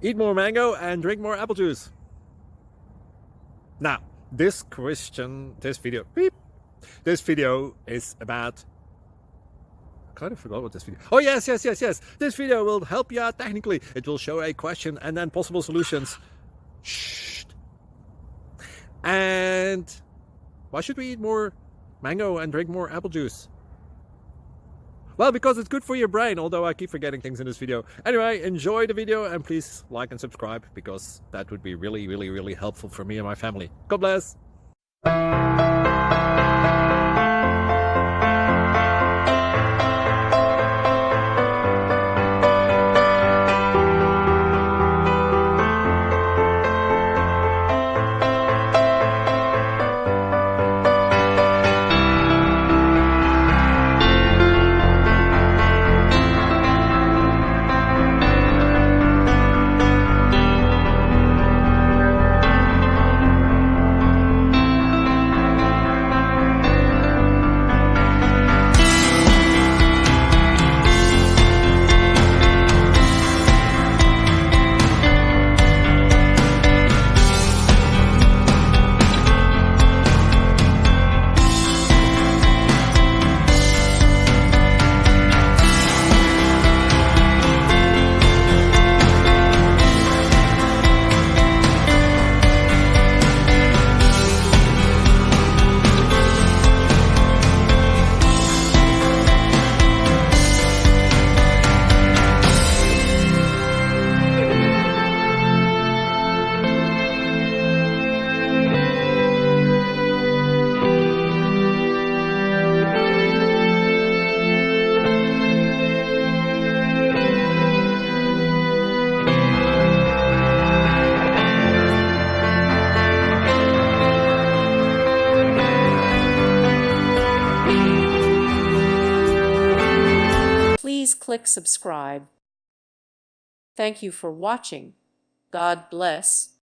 Eat more mango and drink more apple juice. Now, this video is about... I kind of forgot what this video... Oh, yes. This video will help you out technically. It will show a question and then possible solutions. Shh. And why should we eat more mango and drink more apple juice? Well, because it's good for your brain, although I keep forgetting things in this video. Anyway, enjoy the video and please like and subscribe, because that would be really helpful for me and my family. God bless! Please click subscribe. Thank you for watching. God bless.